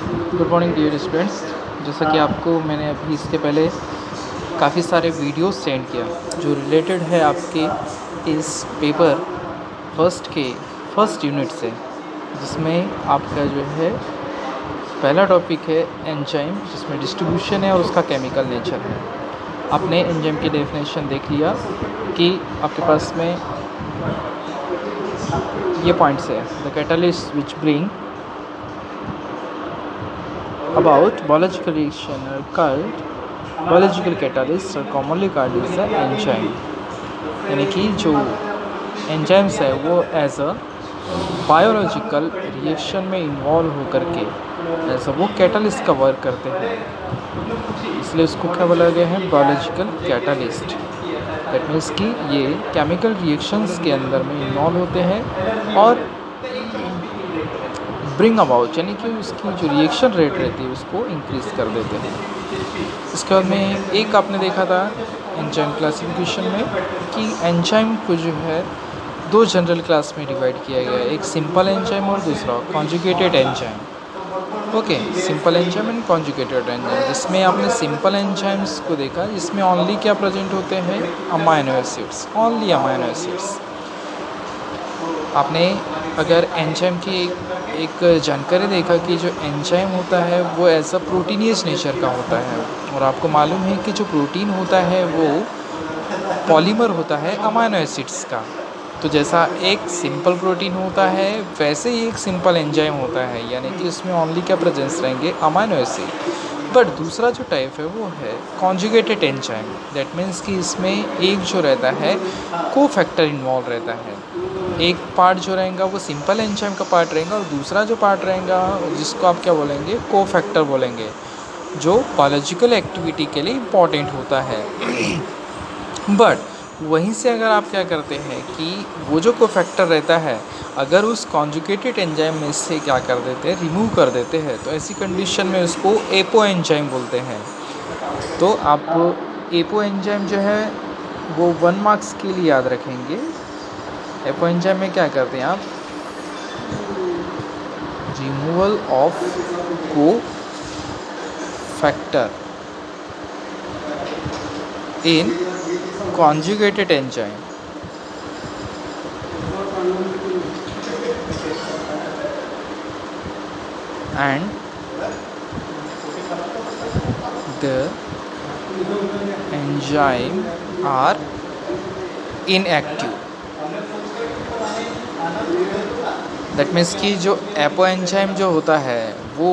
Good morning dear students. जैसा कि आपको मैंने अभी इसके पहले काफ़ी सारे वीडियोस सेंड किया जो रिलेटेड है आपके इस पेपर फर्स्ट यूनिट से, जिसमें आपका जो है पहला टॉपिक है एंजाइम, जिसमें डिस्ट्रीब्यूशन है और उसका केमिकल नेचर है। आपने एंजाइम की डेफिनेशन देख लिया कि आपके पास में ये पॉइंट्स है। The catalyst which bring about biological reaction are called biological catalysts are commonly called as the enzyme। यानी कि जो एंजाइम्स है वो एज अ बायोलॉजिकल रिएक्शन में इन्वॉल्व होकर के एज अ वो कैटलिस्ट का वर्क करते हैं, इसलिए उसको क्या बोला गया है, बायोलॉजिकल कैटलिस्ट। दैट मीन्स कि ये केमिकल रिएक्शंस के अंदर में इन्वॉल्व होते हैं और ब्रिंग अबाउट यानी कि उसकी जो रिएक्शन रेट रहती है उसको इंक्रीज़ कर देते हैं। इसके बाद में एक आपने देखा था एंजाइम क्लासिफिकेशन में कि एंजाइम को जो है दो जनरल क्लास में डिवाइड किया गया है, एक सिंपल एंजाइम और दूसरा conjugated enzyme. Okay, simple enzyme and conjugated enzyme. जिसमें आपने सिंपल एंजाइम्स को देखा, इसमें ओनली क्या प्रेजेंट होते हैं, amino acids, only amino acids. आपने अगर एंजाइम की एक जानकारी देखा कि जो एंजाइम होता है वो एज अ प्रोटीनियस नेचर का होता है, और आपको मालूम है कि जो प्रोटीन होता है वो पॉलीमर होता है अमाइनो एसिड्स का। तो जैसा एक सिंपल प्रोटीन होता है वैसे ही एक सिंपल एंजाइम होता है, यानी कि इसमें ओनली क्या प्रेजेंस रहेंगे, अमाइनो एसिड। बट दूसरा जो टाइप है वो है कॉन्जुगेटेड एंजाइम। दैट मीन्स कि इसमें एक जो रहता है को फैक्टर इन्वॉल्व रहता है। एक पार्ट जो रहेगा वो सिंपल एंजाइम का पार्ट रहेगा और दूसरा जो पार्ट रहेगा जिसको आप क्या बोलेंगे, को फैक्टर बोलेंगे, जो बायोलॉजिकल एक्टिविटी के लिए इम्पॉर्टेंट होता है। बट वहीं से अगर आप क्या करते हैं कि वो जो को फैक्टर रहता है अगर उस कॉन्जुगेटेड एंजाइम में से क्या कर देते हैं, रिमूव कर देते हैं, तो ऐसी कंडीशन में उसको एपो एंजाइम बोलते हैं। तो आप एपो एंजाइम जो है वो 1 मार्क्स के लिए याद रखेंगे। एपो एंजाइम में क्या करते हैं आप, रिमूवल ऑफ को factor in conjugated enzyme and the enzyme are inactive। That means कि जो एपो एंजाइम जो होता है वो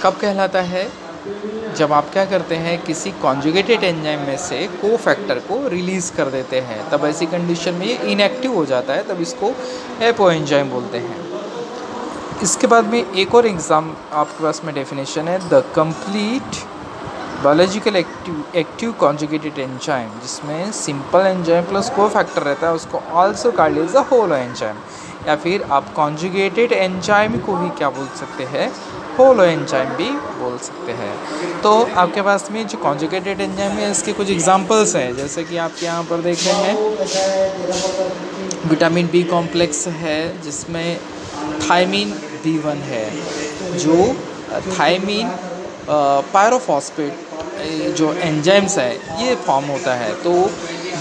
कब कहलाता है, जब आप क्या करते हैं किसी कॉन्जुगेटेड एंजाइम में से को फैक्टर को रिलीज़ कर देते हैं, तब ऐसी कंडीशन में ये इनएक्टिव हो जाता है, तब इसको एपो एंजाइम बोलते हैं। इसके बाद में एक और एग्ज़ाम आपके पास में डेफिनेशन है, the complete biological active conjugated enzyme, जिसमें simple enzyme plus cofactor रहता है, उसको also called as a holoenzyme, या फिर आप कॉन्जुगेटेड एंजाइम को ही क्या बोल सकते हैं, होलो एंजाइम भी बोल सकते हैं। तो आपके पास में जो कॉन्जुगेटेड एंजाइम है इसके कुछ एग्जांपल्स हैं, जैसे कि आप यहाँ पर देख रहे हैं विटामिन बी कॉम्प्लेक्स है जिसमें थायमीन B1 है, जो थायमीन पायरोफॉस्फेट जो एंजाइम्स है ये फॉर्म होता है। तो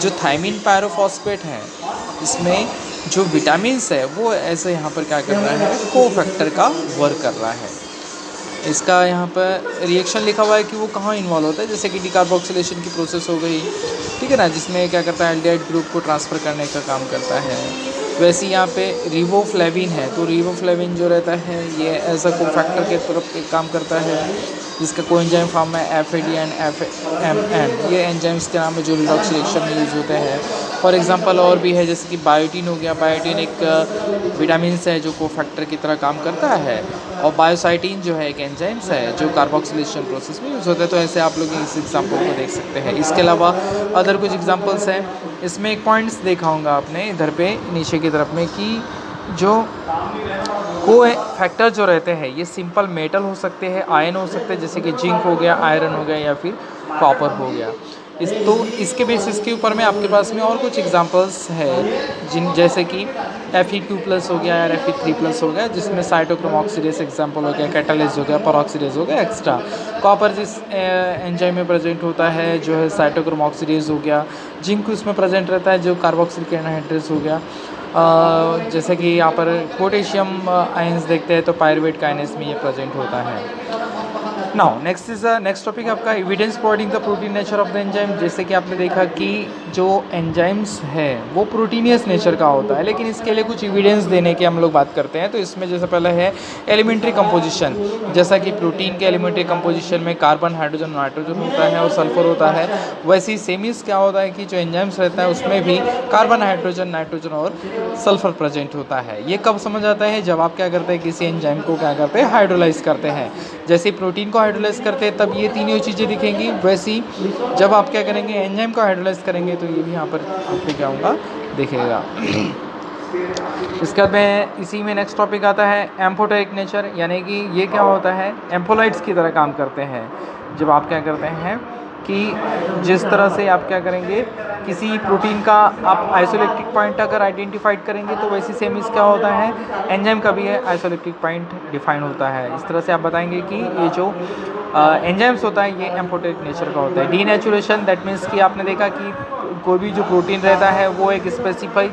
जो थायमीन पायरोफॉस्फेट है इसमें जो विटामिन्स है वो ऐसे यहाँ पर क्या कर रहा है, को फैक्टर का वर्क कर रहा है। इसका यहाँ पर रिएक्शन लिखा हुआ है कि वो कहाँ इन्वॉल्व होता है, जैसे कि डिकार्बोक्सिलेशन की प्रोसेस हो गई, ठीक है ना, जिसमें क्या करता है एल्डिहाइड ग्रुप को ट्रांसफ़र करने का काम करता है। वैसे यहाँ पे रिबोफ्लेविन है, तो रिबोफ्लेविन जो रहता है ये एज अ को फैक्टर के तरफ काम करता है, जिसका कोएंजाइम फॉर्म है FAD एंड FMN। ये एंजाइम्स के नाम है जो रिडॉक्स रिएक्शन में यूज़ होते हैं। फॉर एग्जांपल और भी है, जैसे कि बायोटीन हो गया, बायोटीन एक विटामिन है जो को फैक्टर की तरह काम करता है, और बायोसाइटिन जो है एक एंजाइम्स है जो कार्बोक्सिलेशन प्रोसेस में यूज़ होता है। तो ऐसे आप लोग इस एग्जाम्पल को देख सकते हैं। इसके अलावा अदर कुछ एग्जाम्पल्स हैं, इसमें एक पॉइंट्स देखा होगा आपने इधर पे नीचे की तरफ में कि जो को फैक्टर जो रहते हैं ये सिंपल मेटल हो सकते हैं, आयन हो सकते हैं, जैसे कि जिंक हो गया, आयरन हो गया, या फिर कॉपर हो गया। इसके बेसिस के ऊपर में आपके पास में और कुछ एग्जांपल्स है जैसे कि Fe2+ हो गया या Fe3+ हो गया, जिसमें साइटोक्रोम ऑक्सीडेज एग्जांपल हो गया, कैटालिस हो गया, परऑक्सीडेज हो गया, एक्स्ट्रा। कॉपर जिस एंजाइम में प्रेजेंट होता है जो है साइटोक्रोम ऑक्सीडेज हो गया। जिंक उसमें प्रेजेंट रहता है जो कार्बोक्सिलिक एनहाइड्रेस हो गया। जैसे कि यहाँ पर पोटेशियम आयंस देखते हैं तो पायरुवेट काइनेस में ये प्रेजेंट होता है। नाउ नेक्स्ट टॉपिक आपका evidence providing the protein nature of the enzyme. जैसे कि आपने देखा कि जो एंजाइम्स है वो प्रोटीनियस नेचर का होता है, लेकिन इसके लिए कुछ एविडेंस देने की हम लोग बात करते हैं। तो इसमें जैसे पहले है एलिमेंट्री कंपोजिशन। जैसा कि प्रोटीन के एलिमेंट्री कंपोजिशन में कार्बन, हाइड्रोजन, नाइट्रोजन होता है और सल्फर होता है, वैसे ही सेमिस क्या होता है कि जो एंजाइम्स रहता है उसमें भी कार्बन, हाइड्रोजन, नाइट्रोजन और सल्फर प्रेजेंट होता है। ये कब समझ आता है? जब आप क्या करते हैं, किसी एंजाइम को क्या करते हैं, हाइड्रोलाइज करते हैं। जैसे प्रोटीन को हाइड्रोलाइज करते हैं तब ये तीनों चीज़ें दिखेंगी, वैसी जब आप क्या करेंगे, एंजाइम को हाइड्रोलाइज करेंगे तो ये भी यहाँ पर आपको क्या होगा, दिखेगा। इसके बाद में इसी में नेक्स्ट टॉपिक आता है एम्फोटेरिक नेचर, यानी कि ये क्या होता है, एम्फोलाइट्स की तरह काम करते हैं। जब आप क्या करते हैं कि जिस तरह से आप क्या करेंगे, किसी प्रोटीन का आप आइसोलेक्ट्रिक पॉइंट अगर आइडेंटिफाइड करेंगे तो वैसी सेम इस क्या होता है, एंजाइम का भी है आइसोलेक्ट्रिक पॉइंट डिफाइन होता है। इस तरह से आप बताएंगे कि ये जो एंजाइम्स होता है ये एम्फोटेरिक नेचर का होता है। डीनेचुरेशन दैट मीन्स कि आपने देखा कि कोई भी जो प्रोटीन रहता है वो एक स्पेसिफिक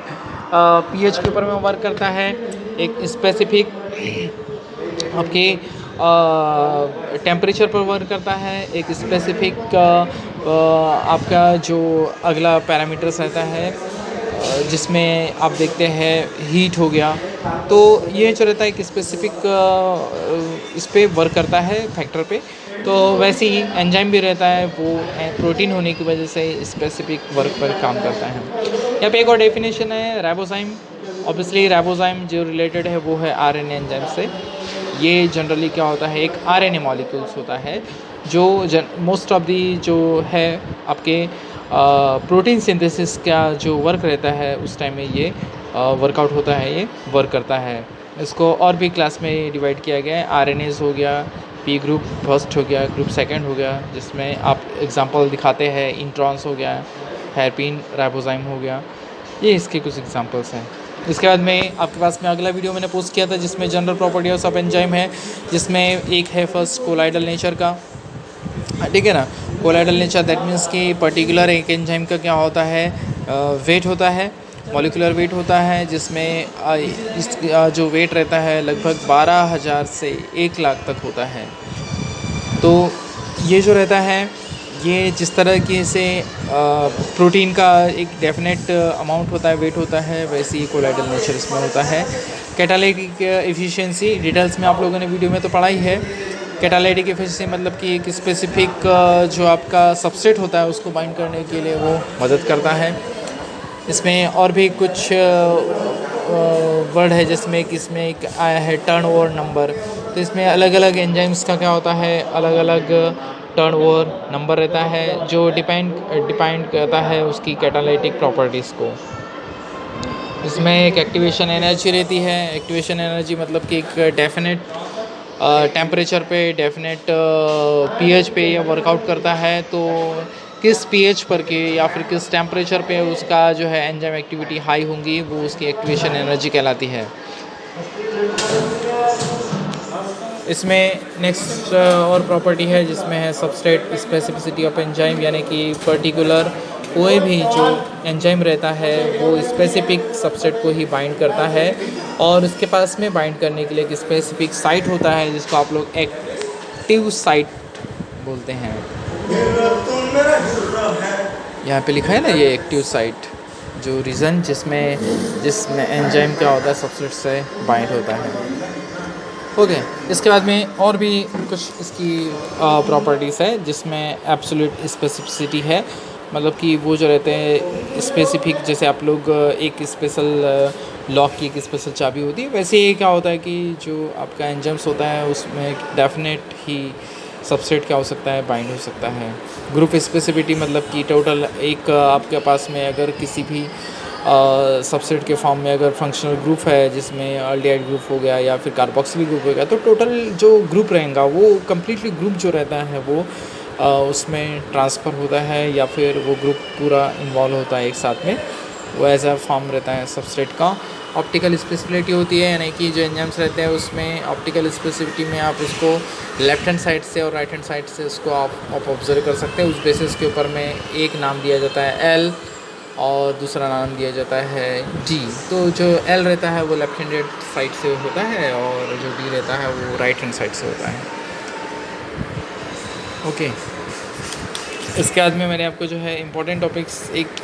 पीएच के ऊपर में वर्क करता है, एक स्पेसिफिक आपके टेम्परेचर पर वर्क करता है, एक स्पेसिफिक आपका जो अगला पैरामीटर्स रहता है जिसमें आप देखते हैं हीट हो गया, तो ये जो रहता है एक स्पेसिफिक इस पे वर्क करता है फैक्टर पे। तो वैसे ही एंजाइम भी रहता है, वो प्रोटीन होने की वजह से स्पेसिफिक वर्क पर काम करता है। यहाँ पे एक और डेफिनेशन है राइबोजाइम। ऑब्वियसली राइबोजाइम जो रिलेटेड है वो है आरएनए एंजाइम से। ये जनरली क्या होता है, एक आरएनए मॉलिक्यूल्स होता है जो मोस्ट ऑफ दी जो है आपके प्रोटीन सिंथेसिस का जो वर्क रहता है उस टाइम में ये वर्कआउट होता है, ये वर्क करता है। इसको और भी क्लास में डिवाइड किया गया है। आरएनएस हो गया, पी ग्रुप फर्स्ट हो गया, ग्रुप सेकंड हो गया, जिसमें आप एग्जांपल दिखाते हैं, इंट्रॉन्स हो गया, हेरपिन, राइबोजाइम हो गया, ये इसके कुछ एग्जांपल्स हैं। इसके बाद में आपके पास में अगला वीडियो मैंने पोस्ट किया था जिसमें जनरल प्रॉपर्टीज ऑफ एंजाइम है, जिसमें एक है फर्स्ट कोलाइडल नेचर का, ठीक है ना। कोलाइडल नेचर दैट मीन्स कि पर्टिकुलर एक एंजाइम का क्या होता है, वेट होता है, मॉलिक्यूलर वेट होता है, जिसमें इस जो वेट रहता है लगभग 12,000 से 1 लाख तक होता है। तो ये जो रहता है, ये जिस तरह की से प्रोटीन का एक डेफिनेट अमाउंट होता है, वेट होता है, वैसे ही कोलाइडल नेचर इसमें होता है। कैटालिटिक एफिशिएंसी डिटेल्स में आप लोगों ने वीडियो में तो पढ़ा ही है। कैटालिटिक एफिशिएंसी मतलब कि एक स्पेसिफिक जो आपका सबस्ट्रेट होता है उसको बाइंड करने के लिए वो मदद करता है। इसमें और भी कुछ वर्ड है, जिसमें कि इसमें एक आया है टर्नओवर नंबर। तो इसमें अलग अलग एंजाइम्स का क्या होता है, अलग अलग टर्नओवर नंबर रहता है जो डिपेंड करता है उसकी कैटालिटिक प्रॉपर्टीज़ को। इसमें एक एक्टिवेशन एनर्जी रहती है। एक्टिवेशन एनर्जी मतलब कि एक डेफिनेट टेम्परेचर पे, डेफिनेट पीएच पे ये वर्कआउट करता है। तो किस पीएच पर के या फिर किस टेम्परेचर पे उसका जो है एंजाइम एक्टिविटी हाई होंगी, वो उसकी एक्टिवेशन एनर्जी कहलाती है। इसमें नेक्स्ट और प्रॉपर्टी है जिसमें है सबस्ट्रेट स्पेसिफिसिटी ऑफ एंजाइम, यानी कि पर्टिकुलर कोई भी जो एंजाइम रहता है वो स्पेसिफिक सबस्ट्रेट को ही बाइंड करता है, और उसके पास में बाइंड करने के लिए एक स्पेसिफिक साइट होता है जिसको आप लोग एक्टिव साइट बोलते हैं। यहाँ पे लिखा है ना ये एक्टिव साइट, जो रीज़न जिसमें एंजाइम क्या होता है सबस्ट्रेट से बाइंड होता है। ओके, इसके बाद में और भी कुछ इसकी प्रॉपर्टीज़ है जिसमें एब्सोल्यूट स्पेसिफिसिटी है, मतलब कि वो जो रहते हैं स्पेसिफिक, जैसे आप लोग एक स्पेशल लॉक की एक स्पेशल चाबी होती है, वैसे ही क्या होता है कि जो आपका एंजाइम्स होता है उसमें डेफिनेट ही सबस्ट्रेट क्या हो सकता है, बाइंड हो सकता है। ग्रुप स्पेसिफिटी मतलब कि टोटल एक आपके पास में अगर किसी भी सबस्ट्रेट के फॉर्म में अगर फंक्शनल ग्रुप है जिसमें अल्डिहाइड ग्रुप हो गया या फिर कार्बोक्सिलिक ग्रुप हो गया, तो टोटल जो ग्रुप रहेगा वो कम्प्लीटली ग्रुप जो रहता है वो उसमें ट्रांसफ़र होता है या फिर वो ग्रुप पूरा इन्वॉल्व होता है एक साथ में, वो एज अ फॉर्म रहता है सबस्ट्रेट का। ऑप्टिकल स्पेसिफिसिटी होती है, यानी कि जो एंजाइम्स रहते हैं उसमें ऑप्टिकल स्पेसिफिसिटी में आप उसको लेफ्ट हैंड साइड से और राइट हैंड साइड से उसको आप ऑब्जर्व कर सकते हैं। उस बेसिस के ऊपर में एक नाम दिया जाता है एल और दूसरा नाम दिया जाता है डी। तो जो एल रहता है वो लेफ्ट हैंडेड साइड से होता है और जो डी रहता है वो राइट हैंड साइड से होता है। ओके, इसके बाद में मैंने आपको जो है इम्पोर्टेंट टॉपिक्स एक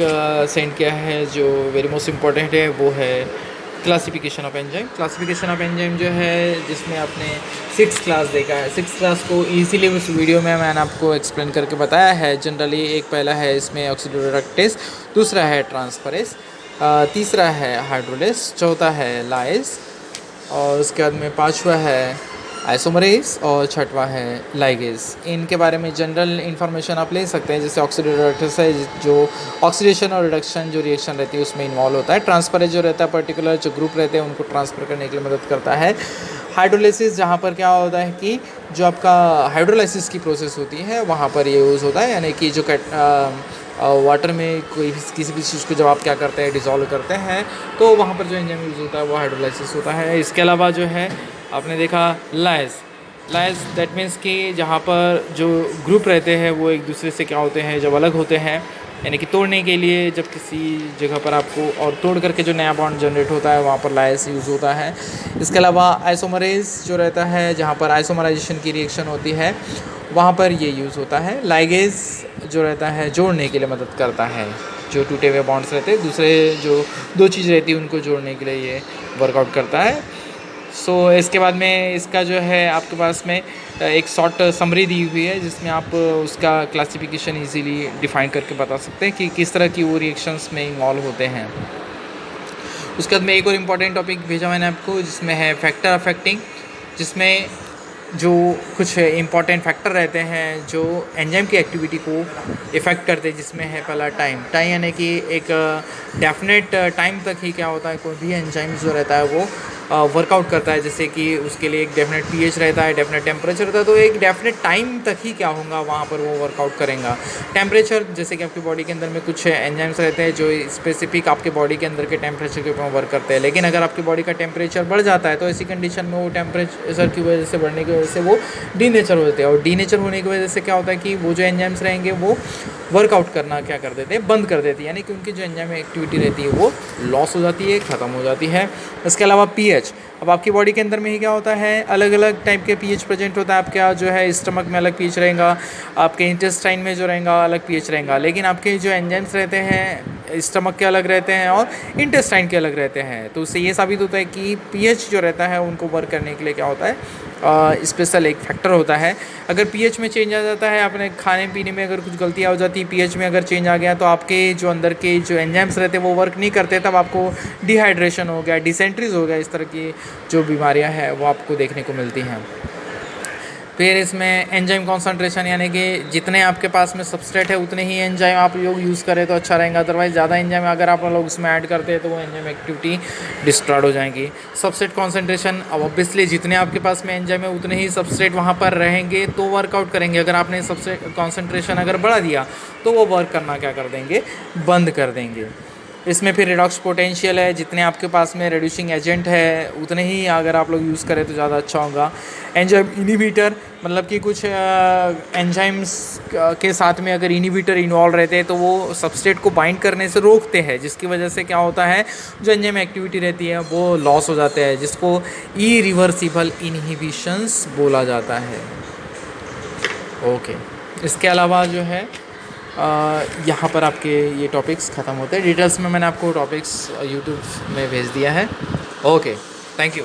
सेंड किया है जो वेरी मोस्ट इम्पॉर्टेंट है, वो है classification of enzyme. Classification of enzyme जो है जिसमें आपने 6 क्लास देखा है, 6 क्लास को इजीली उस वीडियो में मैंने आपको एक्सप्लेन करके बताया है। जनरली एक पहला है इसमें ऑक्सीडाइरेक्टेस, दूसरा है ट्रांसफरेस, तीसरा है हाइड्रोलेस, चौथा है लाइस और उसके बाद में पाँचवा है आइसोमरेज और छठवा है लाइगेज। इनके बारे में जनरल इन्फॉर्मेशन आप ले सकते हैं, जैसे ऑक्सीडाइरेक्टेस है जो ऑक्सीडेशन और रिडक्शन जो रिएक्शन रहती है उसमें इन्वॉल्व होता है। ट्रांसफरेज जो रहता है पर्टिकुलर जो ग्रुप रहते हैं उनको ट्रांसफ़र करने के लिए मदद करता है। हाइड्रोलाइसिस जहाँ पर क्या होता है कि जो आपका हाइड्रोलाइसिस की प्रोसेस होती है वहाँ पर ये यूज़ होता है, यानी कि जो वाटर में कोई भी किसी भी चीज़ को जब आप क्या करते हैं डिज़ोल्व करते हैं तो वहाँ पर जो एंजाइम यूज़ होता है वो हाइड्रोलाइसिस होता है। इसके अलावा जो है आपने देखा लाइस दैट मीन्स कि जहाँ पर जो ग्रुप रहते हैं वो एक दूसरे से क्या होते हैं जब अलग होते हैं, यानी कि तोड़ने के लिए जब किसी जगह पर आपको और तोड़ करके जो नया बॉन्ड जनरेट होता है वहाँ पर लाइस यूज़ होता है। इसके अलावा आइसोमरेज जो रहता है जहाँ पर आइसोमराइजेशन की रिएक्शन होती है वहाँ पर ये यूज़ होता है। लाइगेज जो रहता है जोड़ने के लिए मदद करता है, जो टूटे हुए बॉन्ड्स रहते हैं दूसरे जो दो चीज़ रहती है उनको जोड़ने के लिए ये वर्कआउट करता है। सो इसके बाद में इसका जो है आपके पास में एक शॉर्ट समरी दी हुई है जिसमें आप उसका क्लासिफिकेशन इजीली डिफाइन करके बता सकते हैं कि किस तरह की वो रिएक्शंस में इन्वॉल्व होते हैं। उसके बाद में एक और इम्पॉर्टेंट टॉपिक भेजा मैंने आपको जिसमें है फैक्टर अफेक्टिंग, जिसमें जो कुछ इम्पॉर्टेंट फैक्टर रहते हैं जो एंजाइम की एक्टिविटी को इफ़ेक्ट करते हैं, जिसमें है पहला टाइम यानी कि एक डेफिनेट टाइम तक ही क्या होता है कोई भी एंजाइम जो रहता है वो वर्कआउट करता है, जैसे कि उसके लिए एक डेफिनेट पीएच रहता है, डेफिनेट टेम्परेचर रहता है, तो एक डेफिनेट टाइम तक ही क्या होगा वहाँ पर वो वर्कआउट करेगा। टेम्परेचर जैसे कि आपकी बॉडी के अंदर में कुछ एंजाइम्स रहते हैं जो स्पेसिफिक आपके बॉडी के अंदर के टेम्परेचर के ऊपर वर्क करते हैं, लेकिन अगर आपकी बॉडी का टेम्परेचर बढ़ जाता है तो ऐसी कंडीशन में वो टेम्परेचर की वजह से बढ़ने की वजह से वो डीनेचर होते हैं, और डीनेचर होने की वजह से क्या होता है कि वो जो एंजाइम्स रहेंगे वो वर्कआउट करना क्या कर देते हैं बंद कर देती है, यानी कि उनकी जो एंजाइम एक्टिविटी रहती है वो लॉस हो जाती है, ख़त्म हो जाती है। इसके अलावा पीएच, अब आपकी बॉडी के अंदर में ही क्या होता है अलग अलग टाइप के पीएच प्रेजेंट होता है। आपका जो है स्टमक में अलग पीएच रहेगा, आपके इंटेस्टाइन में जो रहेगा अलग पीएच रहेगा, लेकिन आपके जो एंजाइम्स रहते हैं स्टमक के अलग रहते हैं और इंटेस्टाइन के अलग रहते हैं। तो उससे ये साबित होता है कि पीएच जो रहता है उनको वर्क करने के लिए क्या होता है स्पेशल एक फैक्टर होता है। अगर पीएच में चेंज आ जाता है, अपने खाने पीने में अगर कुछ गलतियाँ हो जाती है, पीएच में अगर चेंज आ गया तो आपके जो अंदर के जो एंजाइम्स रहते हैं वो वर्क नहीं करते, तब आपको डिहाइड्रेशन हो गया, डिसेंट्रीज हो गया, इस तरह की जो बीमारियां हैं वो आपको देखने को मिलती हैं। फिर इसमें एंजाइम कॉन्सेंट्रेशन, यानी कि जितने आपके पास में सबस्ट्रेट है उतने ही एंजाइम आप लोग यूज़ करें तो अच्छा रहेगा, अदरवाइज़ ज़्यादा एंजाइम अगर आप लोग उसमें ऐड करते हैं तो वो एंजाइम एक्टिविटी डिस्ट्रॉयड हो जाएंगी। सबस्ट्रेट कॉन्सेंट्रेशन, अब ऑब्वियसली जितने आपके पास में एंजाइम है उतने ही सबस्ट्रेट वहाँ पर रहेंगे तो वर्कआउट करेंगे। अगर आपने सबस्ट्रेट कॉन्सेंट्रेशन अगर बढ़ा दिया तो वो वर्क करना क्या कर देंगे, बंद कर देंगे। इसमें फिर रिडॉक्स पोटेंशियल है, जितने आपके पास में रिड्यूसिंग एजेंट है उतने ही अगर आप लोग यूज़ करें तो ज़्यादा अच्छा होगा। एंजाइम इनिबिटर, मतलब कि कुछ एंजाइम्स के साथ में अगर इनिबिटर इन्वॉल्व रहते हैं तो वो सबस्ट्रेट को बाइंड करने से रोकते हैं, जिसकी वजह से क्या होता है जो एंजाइम एक्टिविटी रहती है वो लॉस हो जाते हैं, जिसको इरिवर्सिबल इनहिबिशंस बोला जाता है। ओके, इसके अलावा जो है यहाँ पर आपके ये टॉपिक्स ख़त्म होते हैं। डिटेल्स में मैंने आपको टॉपिक्स यूट्यूब में भेज दिया है। Okay, thank you.